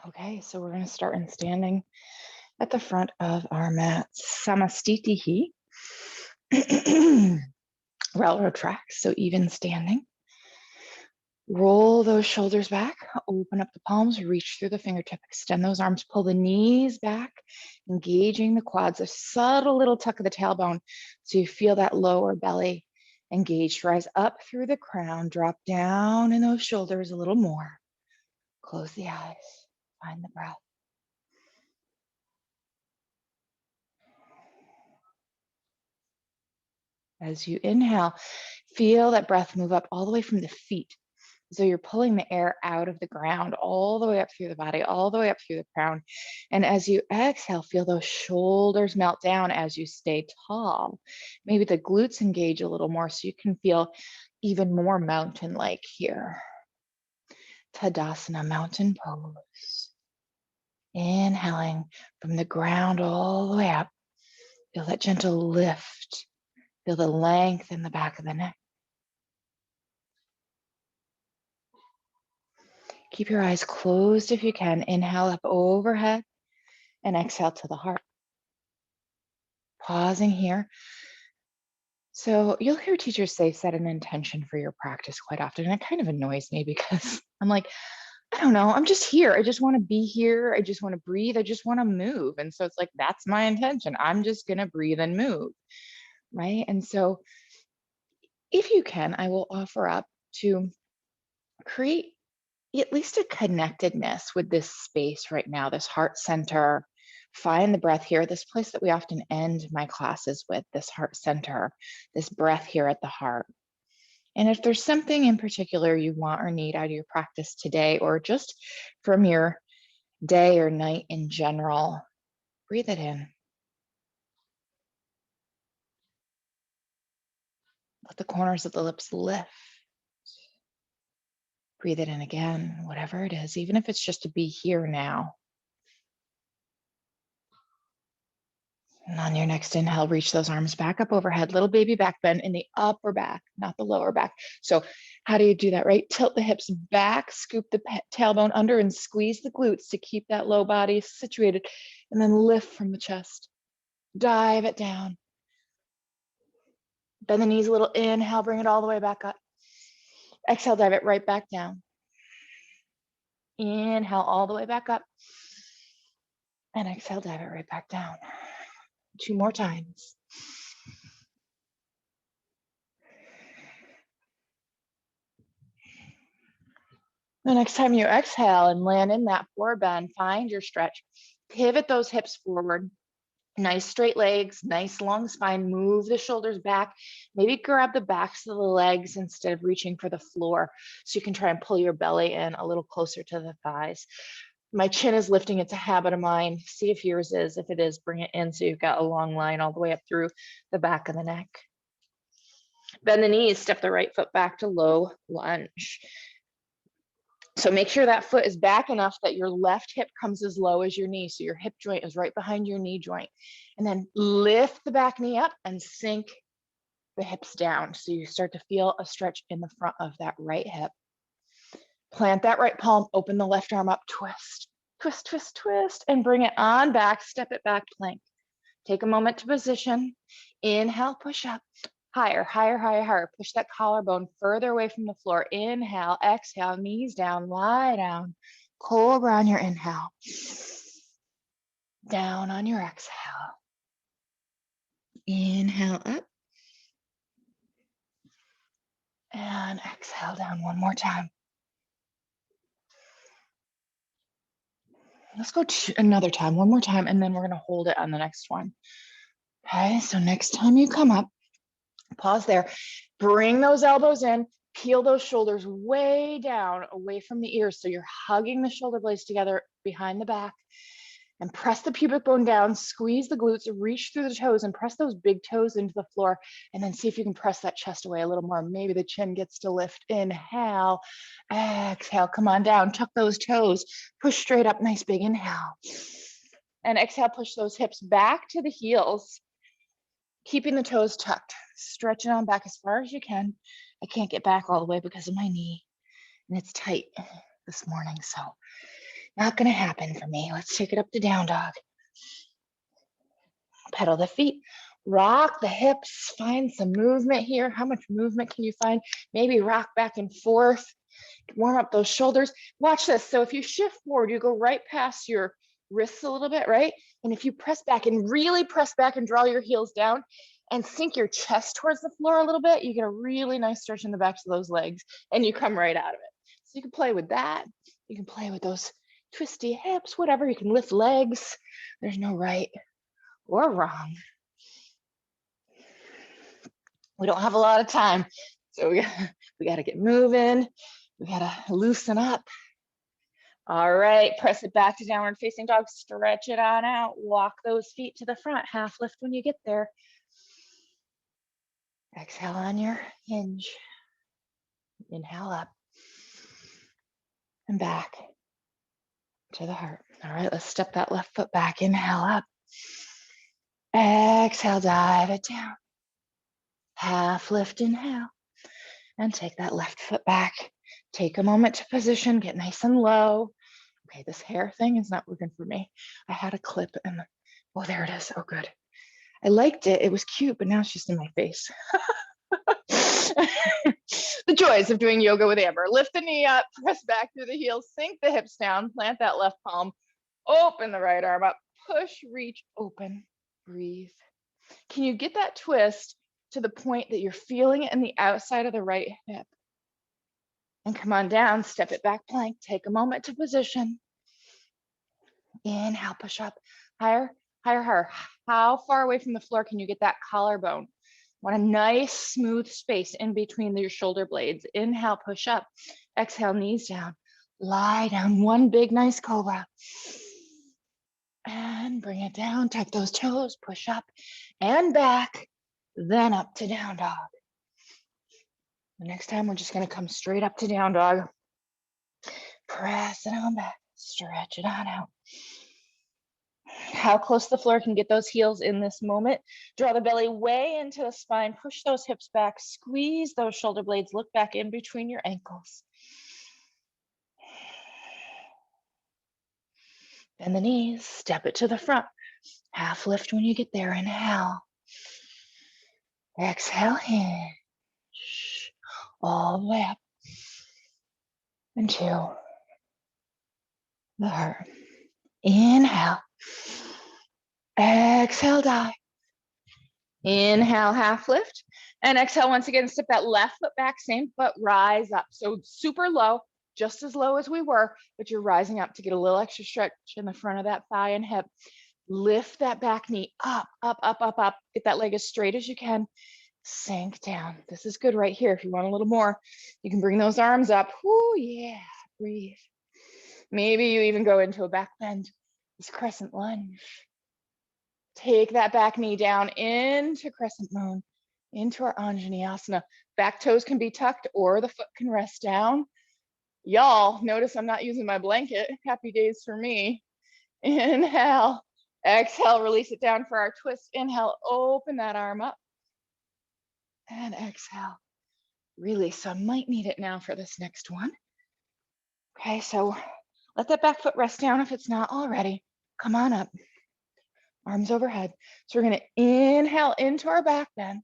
Okay, so we're going to start in standing at the front of our mat, Samastitihi, railroad tracks, so even standing. Roll those shoulders back, open up the palms, reach through the fingertip, extend those arms, pull the knees back, engaging the quads, a subtle little tuck of the tailbone so you feel that lower belly engaged. Rise up through the crown, drop down in those shoulders a little more. Close the eyes, find the breath. As you inhale, feel that breath move up all the way from the feet. So you're pulling the air out of the ground, all the way up through the body, all the way up through the crown. And as you exhale, feel those shoulders melt down as you stay tall. Maybe the glutes engage a little more so you can feel even more mountain-like here. Tadasana, mountain pose. Inhaling from the ground all the way up. Feel that gentle lift. Feel the length in the back of the neck. Keep your eyes closed if you can. Inhale up overhead and exhale to the heart. Pausing here. So you'll hear teachers say set an intention for your practice quite often. And it kind of annoys me because I'm like, I don't know, I'm just here. I just want to be here. I just want to breathe. I just want to move. And so it's like, that's my intention. I'm just going to breathe and move. Right. And so if you can, I will offer up to create at least a connectedness with this space right now, this heart center. Find the breath here, this place that we often end my classes with, this heart center, this breath here at the heart. And if there's something in particular you want or need out of your practice today, or just from your day or night in general, breathe it in. Let the corners of the lips lift. Breathe it in again, whatever it is, even if it's just to be here now. And on your next inhale, reach those arms back up overhead, little baby back bend in the upper back, not the lower back. So how do you do that, right? Tilt the hips back, scoop the tailbone under and squeeze the glutes to keep that low body situated. And then lift from the chest. Dive it down. Bend the knees a little, inhale, bring it all the way back up. Exhale, dive it right back down. Inhale all the way back up. And exhale, dive it right back down. 2 more times. The next time you exhale and land in that forward bend, find your stretch. Pivot those hips forward. Nice straight legs, nice long spine. Move the shoulders back. Maybe grab the backs of the legs instead of reaching for the floor. So you can try and pull your belly in a little closer to the thighs. My chin is lifting. It's a habit of mine. See if yours is. If it is, bring it in so you've got a long line all the way up through the back of the neck. Bend the knees, step the right foot back to low lunge. So make sure that foot is back enough that your left hip comes as low as your knee. So your hip joint is right behind your knee joint. And then lift the back knee up and sink the hips down. So you start to feel a stretch in the front of that right hip. Plant that right palm, open the left arm up, twist, twist, twist, twist, and bring it on back, step it back, plank. Take a moment to position. Inhale, push up. Higher, higher, higher, higher. Push that collarbone further away from the floor. Inhale, exhale, knees down, lie down. Cobra on your inhale. Down on your exhale. Inhale up. And exhale down one more time. Let's go another time, one more time, and then we're gonna hold it on the next one. Okay, so next time you come up, pause there, bring those elbows in, peel those shoulders way down away from the ears. So you're hugging the shoulder blades together behind the back and press the pubic bone down, squeeze the glutes, reach through the toes and press those big toes into the floor. And then see if you can press that chest away a little more. Maybe the chin gets to lift. Inhale, exhale, come on down, tuck those toes, push straight up, nice big inhale. And exhale, push those hips back to the heels. Keeping the toes tucked, stretch it on back as far as you can. I can't get back all the way because of my knee and it's tight this morning. So Not gonna happen for me. Let's take it up to down dog. Pedal the feet, rock the hips, find some movement here. How much movement can you find? Maybe rock back and forth, warm up those shoulders. Watch this. So if you shift forward, you go right past your wrists a little bit, right? And if you press back and really press back and draw your heels down and sink your chest towards the floor a little bit, you get a really nice stretch in the backs of those legs and you come right out of it. So you can play with that. You can play with those twisty hips, whatever. You can lift legs. There's no right or wrong. We don't have a lot of time, so we got to get moving. We got to loosen up. All right, press it back to downward facing dog. Stretch it on out. Walk those feet to the front. Half lift when you get there. Exhale on your hinge. Inhale up and back to the heart. All right, let's step that left foot back. Inhale up. Exhale, dive it down. Half lift, inhale. And take that left foot back. Take a moment to position, get nice and low. Okay, this hair thing is not working for me. I had a clip and, oh, there it is. Oh, good. I liked it. It was cute, but now it's just in my face. The joys of doing yoga with Amber. Lift the knee up, press back through the heels, sink the hips down, plant that left palm, open the right arm up, push, reach, open, breathe. Can you get that twist to the point that you're feeling it in the outside of the right hip? And come on down, step it back, plank. Take a moment to position. Inhale, push up, higher, higher, higher. How far away from the floor can you get that collarbone? Want a nice smooth space in between your shoulder blades. Inhale, push up. Exhale, knees down. Lie down, one big nice cobra. And bring it down, tuck those toes, push up and back, then up to down dog. The next time we're just gonna come straight up to down dog. Press it on back, stretch it on out. How close to the floor can get those heels in this moment. Draw the belly way into the spine, push those hips back, squeeze those shoulder blades, look back in between your ankles. Bend the knees, step it to the front. Half lift when you get there, inhale. Exhale, hinge. All the way up into the heart. Inhale. Exhale, dive. Inhale, half lift. And exhale, once again, step that left foot back, same foot, rise up. So super low, just as low as we were, but you're rising up to get a little extra stretch in the front of that thigh and hip. Lift that back knee up, up, up, up, up. Get that leg as straight as you can. Sink down. This is good right here. If you want a little more, you can bring those arms up. Whoo, yeah, breathe. Maybe you even go into a back bend, this crescent lunge. Take that back knee down into crescent moon, into our Anjaneyasana. Back toes can be tucked or the foot can rest down. Y'all, notice I'm not using my blanket. Happy days for me. Inhale, exhale, release it down for our twist. Inhale, open that arm up. And exhale, release. So I might need it now for this next one. Okay, so let that back foot rest down if it's not already. Come on up. Arms overhead. So we're gonna inhale into our back bend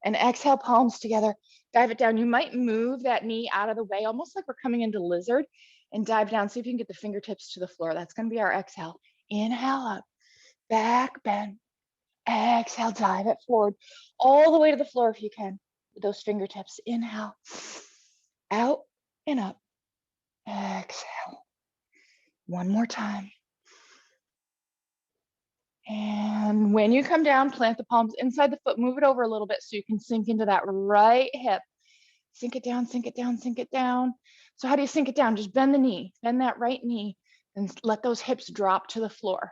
and exhale, palms together. Dive it down. You might move that knee out of the way, almost like we're coming into lizard, and dive down. See if you can get the fingertips to the floor. That's gonna be our exhale. Inhale up, back bend. Exhale, dive it forward, all the way to the floor if you can, with those fingertips. Inhale, out and up. Exhale. One more time. And when you come down, plant the palms inside the foot, move it over a little bit so you can sink into that right hip. Sink it down, sink it down, sink it down. So how do you sink it down? Just bend the knee, bend that right knee, and let those hips drop to the floor.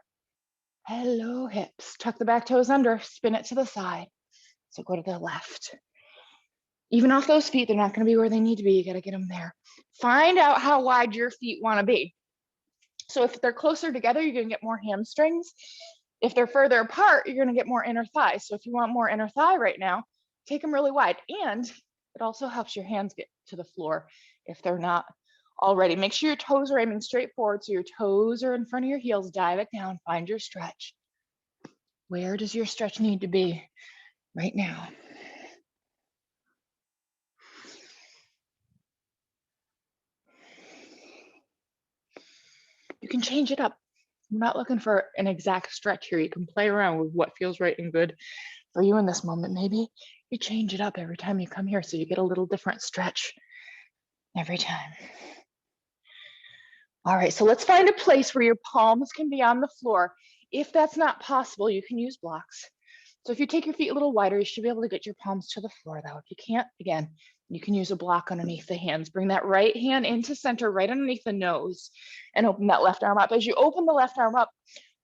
Hello, hips. Tuck the back toes under, spin it to the side. So go to the left. Even off those feet, they're not going to be where they need to be. You got to get them there. Find out how wide your feet want to be. So if they're closer together, you're going to get more hamstrings. If they're further apart, you're going to get more inner thigh. So if you want more inner thigh right now, take them really wide. And it also helps your hands get to the floor if they're not Already, make sure your toes are aiming straight forward so your toes are in front of your heels. Dive it down, find your stretch. Where does your stretch need to be right now? You can change it up. I'm not looking for an exact stretch here. You can play around with what feels right and good for you in this moment. Maybe you change it up every time you come here so you get a little different stretch every time. All right, so let's find a place where your palms can be on the floor. If that's not possible, you can use blocks. So if you take your feet a little wider, you should be able to get your palms to the floor though. If you can't, again, you can use a block underneath the hands. Bring that right hand into center, right underneath the nose, and open that left arm up. As you open the left arm up,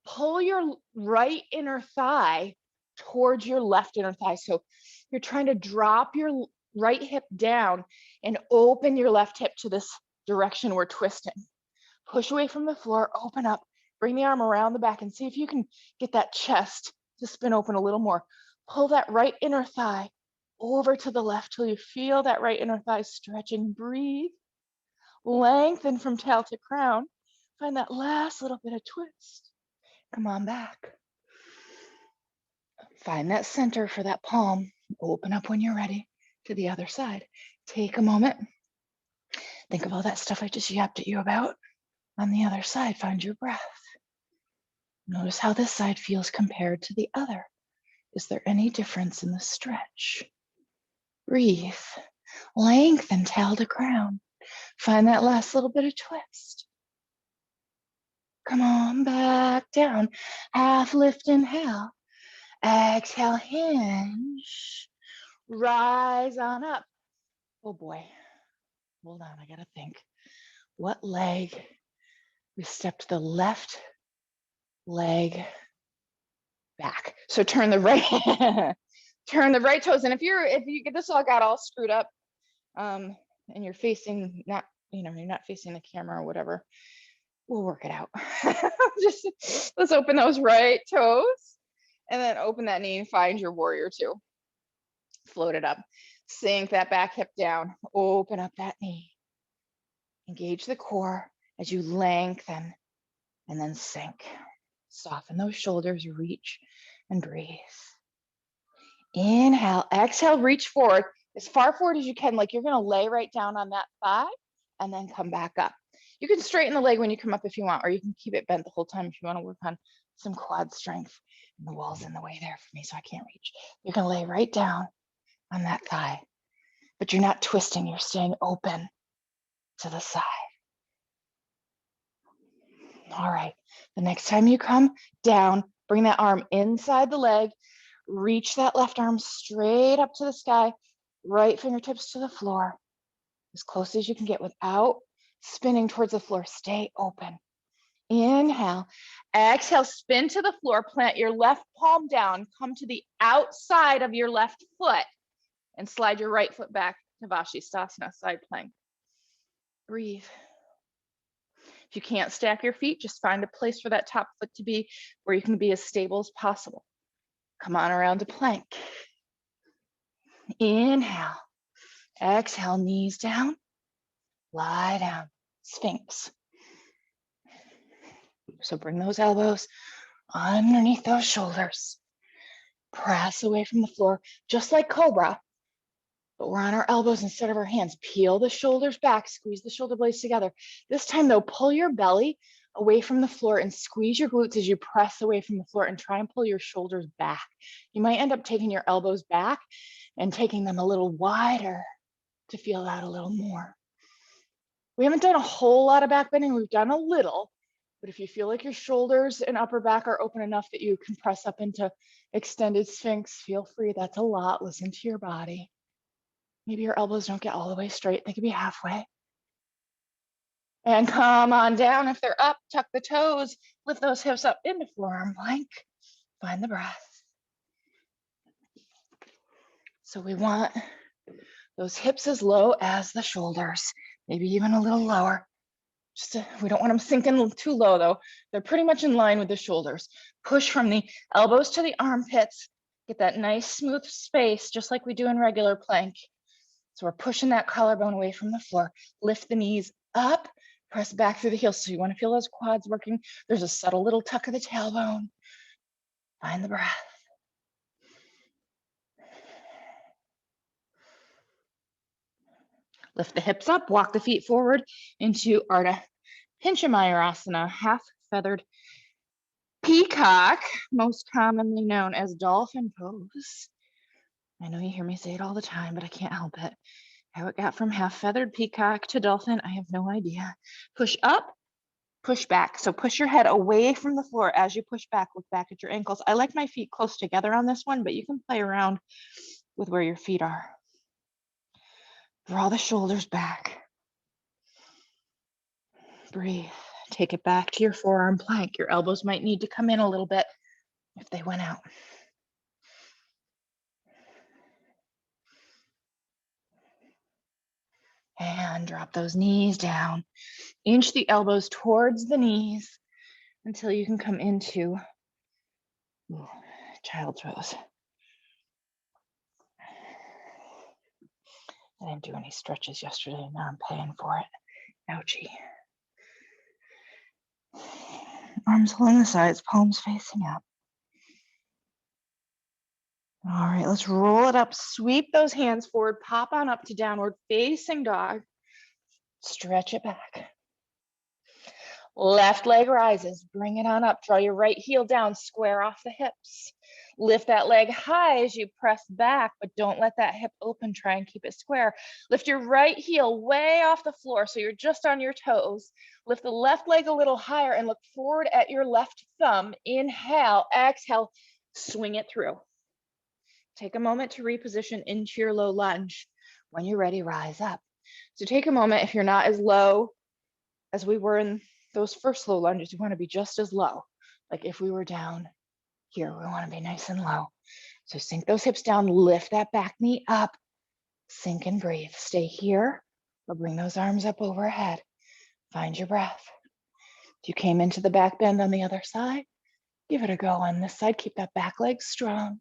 pull your right inner thigh towards your left inner thigh. So you're trying to drop your right hip down and open your left hip to this direction we're twisting. Push away from the floor, open up, bring the arm around the back and see if you can get that chest to spin open a little more. Pull that right inner thigh over to the left till you feel that right inner thigh stretching. Breathe, lengthen from tail to crown. Find that last little bit of twist. Come on back. Find that center for that palm. Open up when you're ready to the other side. Take a moment. Think of all that stuff I just yapped at you about. On the other side, find your breath. Notice how this side feels compared to the other. Is there any difference in the stretch? Breathe. Lengthen tail to crown. Find that last little bit of twist. Come on back down. Half lift, inhale. Exhale, hinge. Rise on up. Oh boy. Hold on, I gotta think. What leg? We stepped the left leg back. So turn the right, turn the right toes. And if you get this all got all screwed up, and you're facing you're not facing the camera or whatever, we'll work it out. Just let's open those right toes and then open that knee and find your warrior two. Float it up. Sink that back hip down. Open up that knee. Engage the core as you lengthen and then sink. Soften those shoulders, reach and breathe. Inhale, exhale, reach forward as far forward as you can, like you're gonna lay right down on that thigh and then come back up. You can straighten the leg when you come up if you want, or you can keep it bent the whole time if you wanna work on some quad strength. And the wall's in the way there for me, so I can't reach. You're gonna lay right down on that thigh, but you're not twisting, you're staying open to the side. All right, the next time you come down, bring that arm inside the leg, reach that left arm straight up to the sky, right fingertips to the floor, as close as you can get without spinning towards the floor. Stay open. Inhale, exhale, spin to the floor, plant your left palm down, come to the outside of your left foot, and slide your right foot back to Vashisthasana, side plank. Breathe. If you can't stack your feet, just find a place for that top foot to be where you can be as stable as possible. Come on around to plank. Inhale, exhale, knees down, lie down, Sphinx. So bring those elbows underneath those shoulders. Press away from the floor, just like Cobra, but we're on our elbows instead of our hands. Peel the shoulders back, squeeze the shoulder blades together. This time though, pull your belly away from the floor and squeeze your glutes as you press away from the floor and try and pull your shoulders back. You might end up taking your elbows back and taking them a little wider to feel that a little more. We haven't done a whole lot of back bending, we've done a little, but if you feel like your shoulders and upper back are open enough that you can press up into extended Sphinx, feel free, that's a lot, listen to your body. Maybe your elbows don't get all the way straight, they can be halfway. And come on down, if they're up, tuck the toes, lift those hips up into forearm plank, find the breath. So we want those hips as low as the shoulders, maybe even a little lower. We don't want them sinking too low though. They're pretty much in line with the shoulders. Push from the elbows to the armpits, get that nice smooth space, just like we do in regular plank. So we're pushing that collarbone away from the floor. Lift the knees up, press back through the heels. So you want to feel those quads working. There's a subtle little tuck of the tailbone. Find the breath. Lift the hips up, walk the feet forward into Ardha Pinchamayurasana, half feathered peacock, most commonly known as dolphin pose. I know you hear me say it all the time, but I can't help it. How it got from half feathered peacock to dolphin, I have no idea. Push up, push back. So push your head away from the floor as you push back. Look back at your ankles. I like my feet close together on this one, but you can play around with where your feet are. Draw the shoulders back. Breathe. Take it back to your forearm plank. Your elbows might need to come in a little bit if they went out. And drop those knees down. Inch the elbows towards the knees until you can come into child's pose. I didn't do any stretches yesterday. Now I'm paying for it. Ouchie. Arms along the sides, palms facing up. All right, let's roll it up. Sweep those hands forward. Pop on up to downward facing dog. Stretch it back. Left leg rises. Bring it on up. Draw your right heel down. Square off the hips. Lift that leg high as you press back, but don't let that hip open. Try and keep it square. Lift your right heel way off the floor so you're just on your toes. Lift the left leg a little higher and look forward at your left thumb. Inhale, exhale, swing it through. Take a moment to reposition into your low lunge. When you're ready, rise up. So take a moment. If you're not as low as we were in those first low lunges, you want to be just as low. Like if we were down here, we want to be nice and low. So sink those hips down, lift that back knee up, sink and breathe. Stay here or bring those arms up overhead. Find your breath. If you came into the back bend on the other side, give it a go on this side. Keep that back leg strong.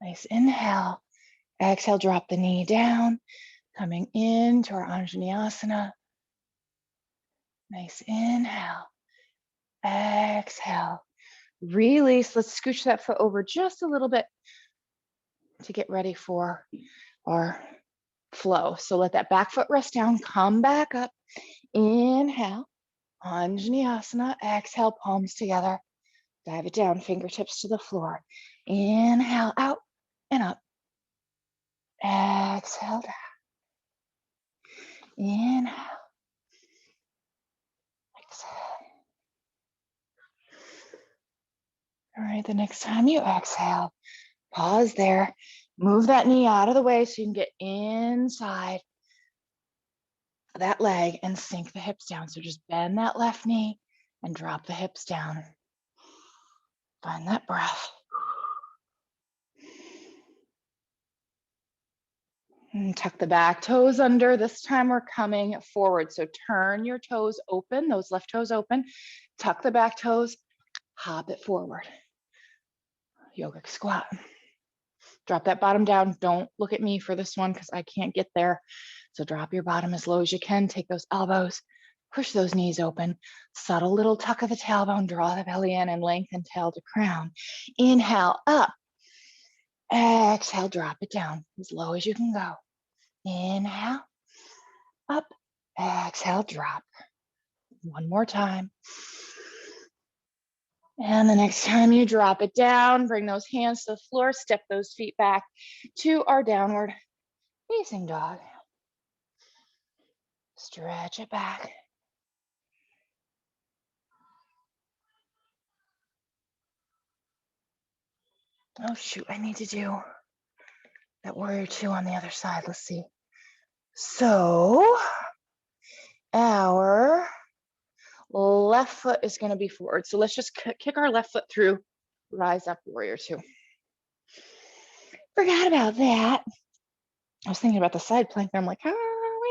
Nice inhale. Exhale, drop the knee down. Coming into our Anjaneyasana. Nice inhale. Exhale. Release. Let's scooch that foot over just a little bit to get ready for our flow. So let that back foot rest down. Come back up. Inhale. Anjaneyasana. Exhale, palms together. Dive it down, fingertips to the floor. Inhale, out and up. Exhale down. Inhale. Exhale. All right, the next time you exhale, pause there. Move that knee out of the way so you can get inside that leg and sink the hips down. So just bend that left knee and drop the hips down. Find that breath. And tuck the back toes under. This time we're coming forward. So turn your toes open, those left toes open. Tuck the back toes, hop it forward. Yogic squat. Drop that bottom down. Don't look at me for this one because I can't get there. So drop your bottom as low as you can. Take those elbows, push those knees open. Subtle little tuck of the tailbone. Draw the belly in and lengthen tail to crown. Inhale, up. Exhale, drop it down as low as you can go. Inhale, up. Exhale, drop. One more time. And the next time you drop it down, bring those hands to the floor, step those feet back to our downward facing dog. Stretch it back. Oh shoot, I need to do that warrior two on the other side. Let's see. So our left foot is going to be forward. So let's just kick our left foot through, rise up, warrior two. Forgot about that. I was thinking about the side plank and I'm like, wait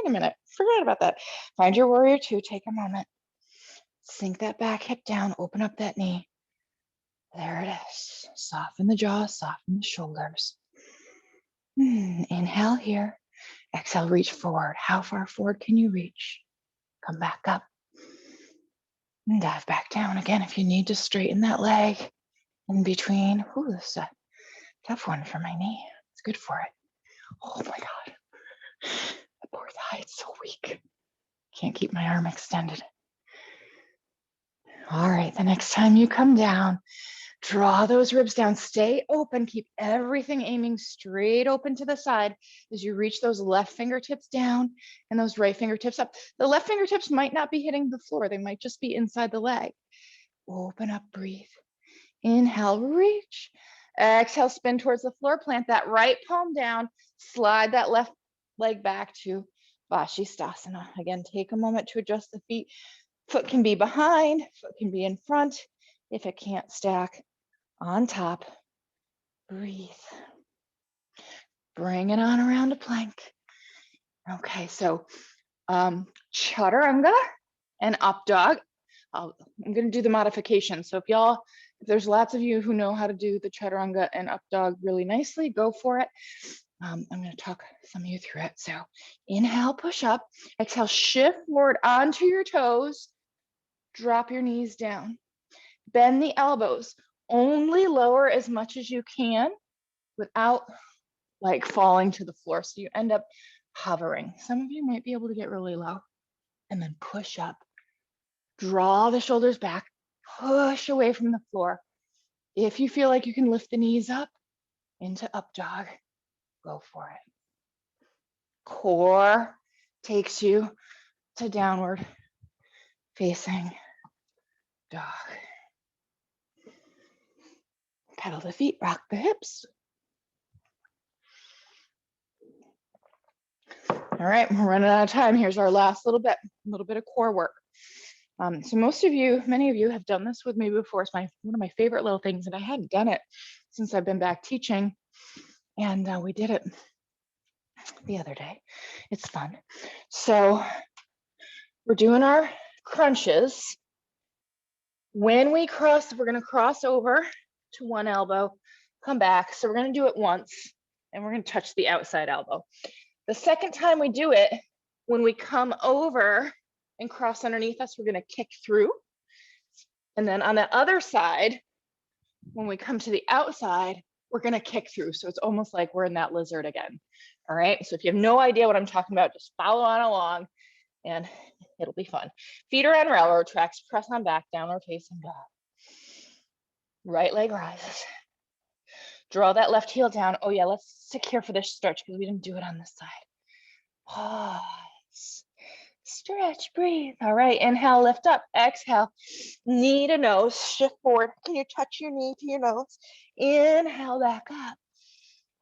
a minute, forgot about that. Find your warrior two, take a moment. Sink that back hip down, open up that knee. There it is. Soften the jaw, soften the shoulders. Inhale here. Exhale, reach forward. How far forward can you reach? Come back up. And dive back down again if you need to straighten that leg in between. Ooh, this is a tough one for my knee. It's good for it. Oh my God. The poor thigh, it's so weak. Can't keep my arm extended. All right, the next time you come down, draw those ribs down, stay open, keep everything aiming straight open to the side as you reach those left fingertips down and those right fingertips up. The left fingertips might not be hitting the floor. They might just be inside the leg. Open up, breathe. Inhale, reach. Exhale, spin towards the floor, plant that right palm down, slide that left leg back to Vashisthasana. Again, take a moment to adjust the feet. Foot can be behind, foot can be in front. If it can't stack, on top, breathe. Bring it on around to plank. Okay, so chaturanga and up dog. I'm gonna do the modification. So if there's lots of you who know how to do the chaturanga and up dog really nicely, go for it. I'm gonna talk some of you through it. So inhale, push up. Exhale, shift forward onto your toes. Drop your knees down. Bend the elbows. Only lower as much as you can without like falling to the floor. So you end up hovering. Some of you might be able to get really low and then push up. Draw the shoulders back, push away from the floor. If you feel like you can lift the knees up into up dog, go for it. Core takes you to downward facing dog. Pedal the feet, rock the hips. All right, we're running out of time. Here's our last little bit of core work. So many of you have done this with me before. It's one of my favorite little things, and I hadn't done it since I've been back teaching. And we did it the other day. It's fun. So we're doing our crunches. When we cross, we're gonna cross over to one elbow, come back. So we're gonna do it once, and we're gonna touch the outside elbow. The second time we do it, when we come over and cross underneath us, we're gonna kick through. And then on the other side, when we come to the outside, we're gonna kick through. So it's almost like we're in that lizard again. All right, so if you have no idea what I'm talking about, just follow on along and it'll be fun. Feet are on railroad tracks, press on back, downward facing dog. Right leg rises. Draw that left heel down. Oh yeah, let's secure for this stretch because we didn't do it on this side. Pause. Stretch, breathe. All right, inhale, lift up. Exhale, knee to nose, shift forward. Can you touch your knee to your nose? Inhale, back up.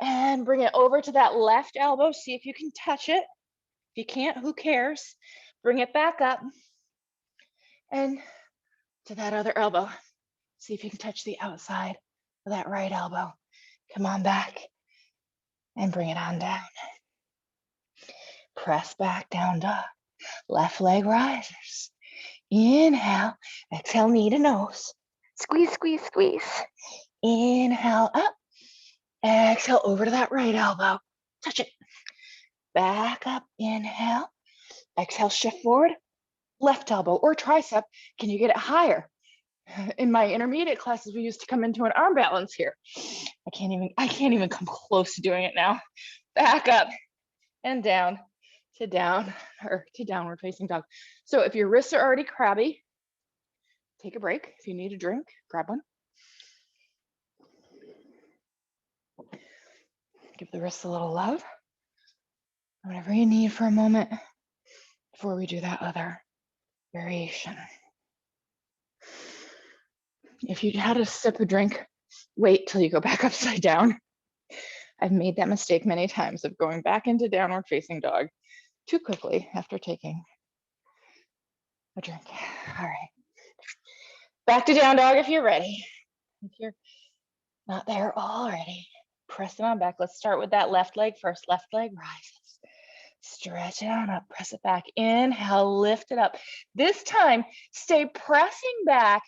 And bring it over to that left elbow. See if you can touch it. If you can't, who cares? Bring it back up. And to that other elbow. See if you can touch the outside of that right elbow. Come on back. And bring it on down. Press back down, dog. Left leg rises. Inhale, exhale, knee to nose. Squeeze, squeeze, squeeze. Inhale up. Exhale over to that right elbow. Touch it. Back up, inhale. Exhale, shift forward. Left elbow or tricep. Can you get it higher? In my intermediate classes, we used to come into an arm balance here. I can't even come close to doing it now. Back up and down to downward facing dog. So if your wrists are already crabby, take a break. If you need a drink, grab one. Give the wrists a little love. Whatever you need for a moment before we do that other variation. If you had to sip a drink, wait till you go back upside down. I've made that mistake many times of going back into downward facing dog too quickly after taking a drink. All right. Back to down dog if you're ready. If you're not there already, press it on back. Let's start with that left leg first. Left leg rises. Stretch it on up, press it back. Inhale, lift it up. This time, stay pressing back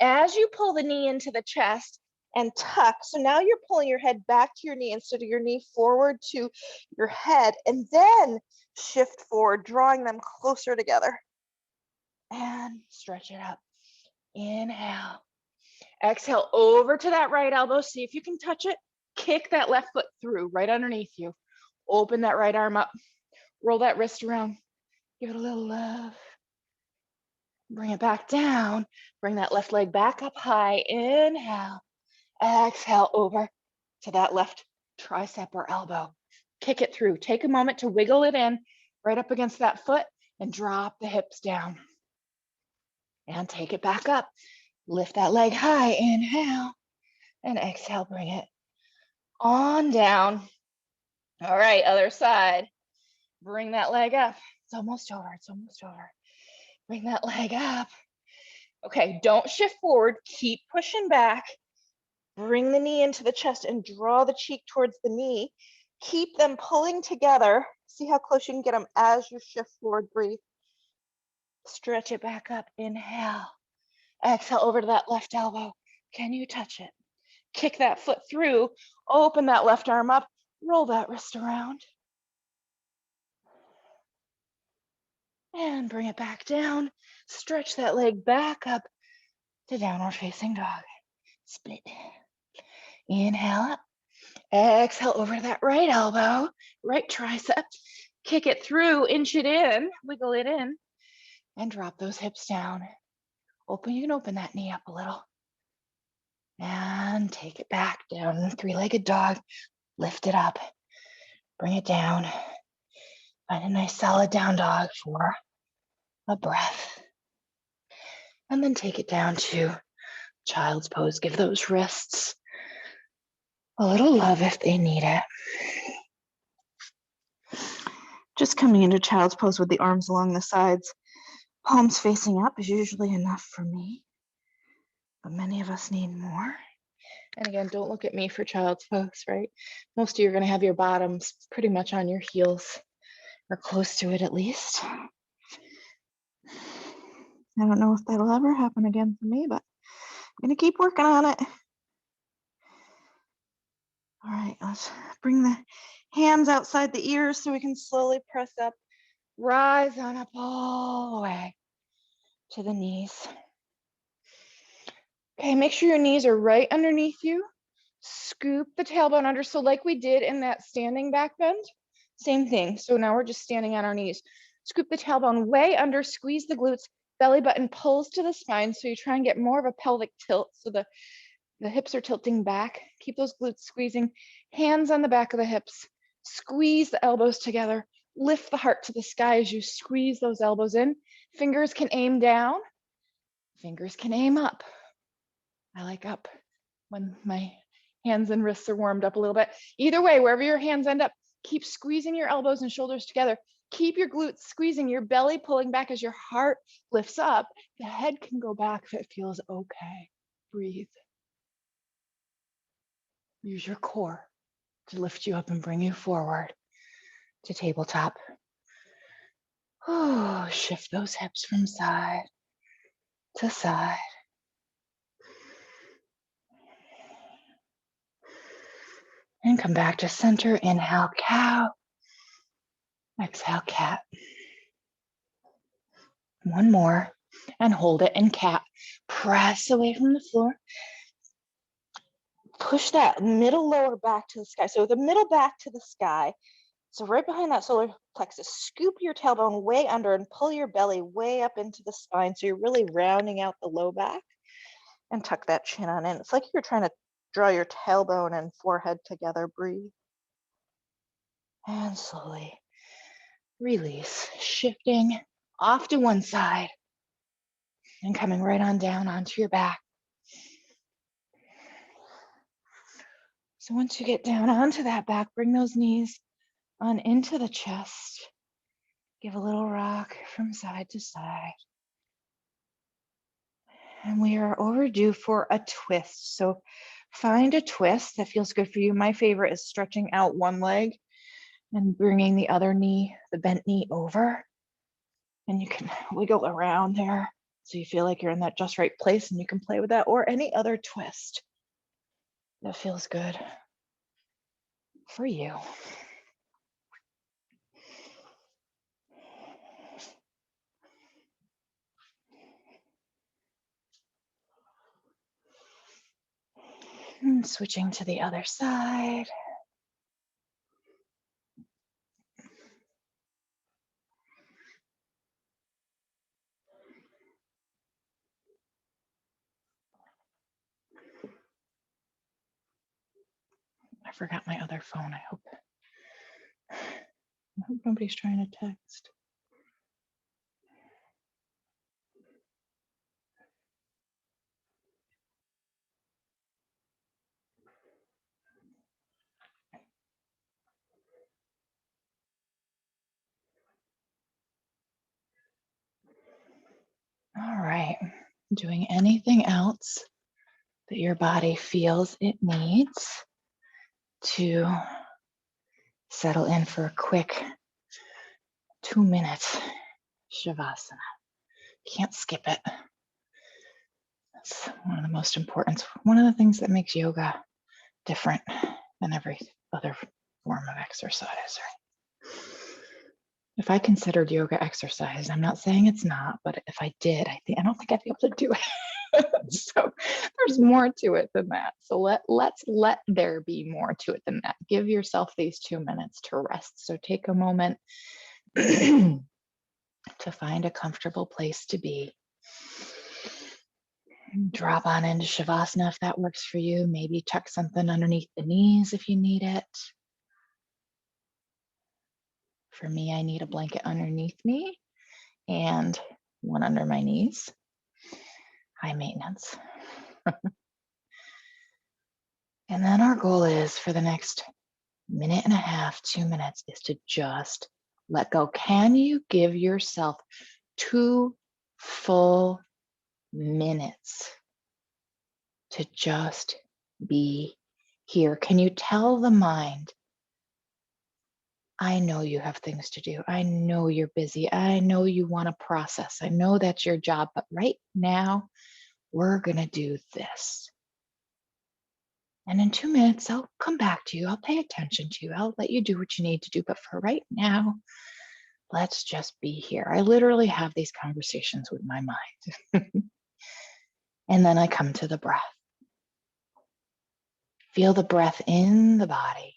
as you pull the knee into the chest and tuck. So now you're pulling your head back to your knee instead of your knee forward to your head, and then shift forward, drawing them closer together. And stretch it up. Inhale. Exhale over to that right elbow. See if you can touch it. Kick that left foot through right underneath you. Open that right arm up. Roll that wrist around. Give it a little love. Bring it back down. Bring that left leg back up high. Inhale. Exhale over to that left tricep or elbow. Kick it through. Take a moment to wiggle it in right up against that foot and drop the hips down. And take it back up. Lift that leg high. Inhale. And exhale, bring it on down. All right, other side. Bring that leg up. It's almost over. It's almost over. Bring that leg up. Okay, don't shift forward. Keep pushing back. Bring the knee into the chest and draw the cheek towards the knee. Keep them pulling together. See how close you can get them as you shift forward. Breathe. Stretch it back up. Inhale. Exhale over to that left elbow. Can you touch it? Kick that foot through. Open that left arm up. Roll that wrist around. And bring it back down. Stretch that leg back up to downward facing dog. Split. Inhale up. Exhale over that right elbow, right tricep. Kick it through, inch it in, wiggle it in, and drop those hips down. You can open that knee up a little. And take it back down, three-legged dog. Lift it up. Bring it down. Find a nice solid down dog for a breath. And then take it down to child's pose. Give those wrists a little love if they need it. Just coming into child's pose with the arms along the sides, palms facing up is usually enough for me, but many of us need more. And again, don't look at me for child's pose, right? Most of you are going to have your bottoms pretty much on your heels, or close to it at least. I don't know if that'll ever happen again for me, but I'm going to keep working on it. All right, let's bring the hands outside the ears so we can slowly press up. Rise on up all the way to the knees. Okay, make sure your knees are right underneath you. Scoop the tailbone under. So like we did in that standing back bend, same thing. So now we're just standing on our knees. Scoop the tailbone way under, squeeze the glutes, belly button pulls to the spine. So you try and get more of a pelvic tilt. So the hips are tilting back. Keep those glutes squeezing. Hands on the back of the hips. Squeeze the elbows together. Lift the heart to the sky as you squeeze those elbows in. Fingers can aim down. Fingers can aim up. I like up when my hands and wrists are warmed up a little bit. Either way, wherever your hands end up, keep squeezing your elbows and shoulders together. Keep your glutes squeezing, your belly pulling back as your heart lifts up. The head can go back if it feels okay. Breathe. Use your core to lift you up and bring you forward to tabletop. Oh, shift those hips from side to side. And come back to center. Inhale, cow. Exhale, cat. One more. And hold it and cat. Press away from the floor. Push that middle lower back to the sky. So the middle back to the sky. So right behind that solar plexus, scoop your tailbone way under and pull your belly way up into the spine. So you're really rounding out the low back, and tuck that chin on in. It's like you're trying to draw your tailbone and forehead together. Breathe. And slowly release, shifting off to one side and coming right on down onto your back. So once you get down onto that back, bring those knees on into the chest. Give a little rock from side to side. And we are overdue for a twist. So find a twist that feels good for you. My favorite is stretching out one leg and bringing the other knee, the bent knee, over. And you can wiggle around there so you feel like you're in that just right place, and you can play with that or any other twist. that feels good for you. And switching to the other side. I forgot my other phone. I hope nobody's trying to text. All right. Doing anything else that your body feels it needs to settle in for a quick 2-minute Shavasana. Can't skip it. That's one of the most important, one of the things that makes yoga different than every other form of exercise, right? If I considered yoga exercise, I'm not saying it's not, but if I did, I don't think I'd be able to do it. So there's more to it than that. So let's let there be more to it than that. Give yourself these 2 minutes to rest. So take a moment to find a comfortable place to be. Drop on into Shavasana if that works for you. Maybe tuck something underneath the knees if you need it. For me, I need a blanket underneath me and one under my knees. High maintenance. And then our goal is for the next 1.5 minutes, 2 minutes, is to just let go. Can you give yourself 2 full minutes to just be here? Can you tell the mind, I know you have things to do. I know you're busy. I know you want to process. I know that's your job, but right now we're going to do this. And in 2 minutes, I'll come back to you. I'll pay attention to you. I'll let you do what you need to do. But for right now, let's just be here. I literally have these conversations with my mind. And then I come to the breath. Feel the breath in the body.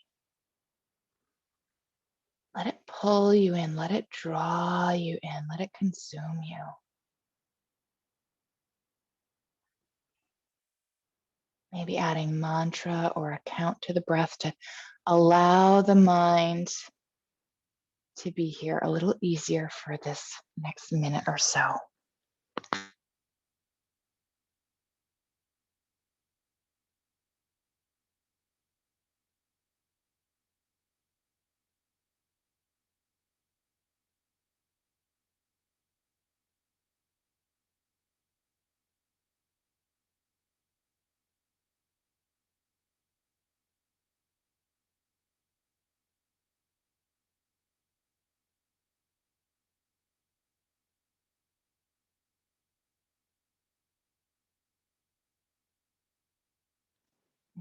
Let it pull you in. Let it draw you in. Let it consume you. Maybe adding mantra or a count to the breath to allow the mind to be here a little easier for this next minute or so.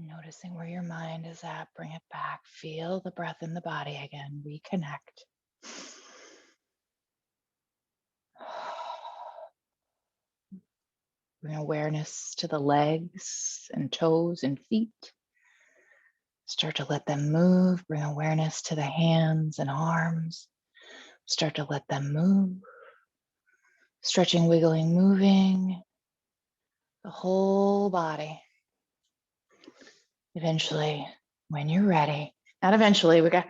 Noticing where your mind is at, bring it back. Feel the breath in the body again. Reconnect. Bring awareness to the legs and toes and feet. Start to let them move. Bring awareness to the hands and arms. Start to let them move. Stretching, wiggling, moving. The whole body. Eventually, when you're ready, not eventually, we're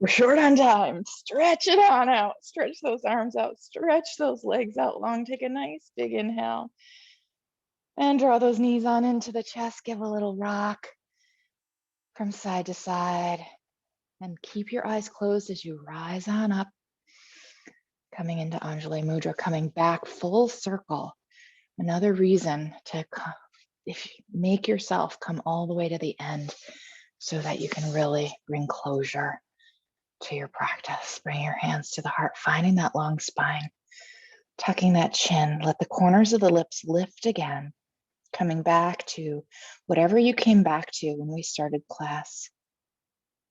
short on time. Stretch it on out. Stretch those arms out. Stretch those legs out long. Take a nice big inhale. And draw those knees on into the chest. Give a little rock from side to side. And keep your eyes closed as you rise on up. Coming into Anjali Mudra, coming back full circle. Another reason to make yourself come all the way to the end so that you can really bring closure to your practice. Bring your hands to the heart, finding that long spine, tucking that chin. Let the corners of the lips lift again. Coming back to whatever you came back to when we started class.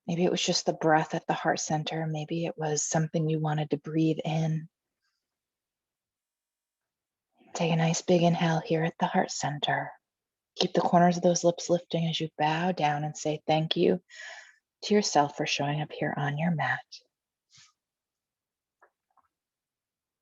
Maybe it was just the breath at the heart center. Maybe it was something you wanted to breathe in. Take a nice big inhale here at the heart center. Keep the corners of those lips lifting as you bow down and say thank you to yourself for showing up here on your mat.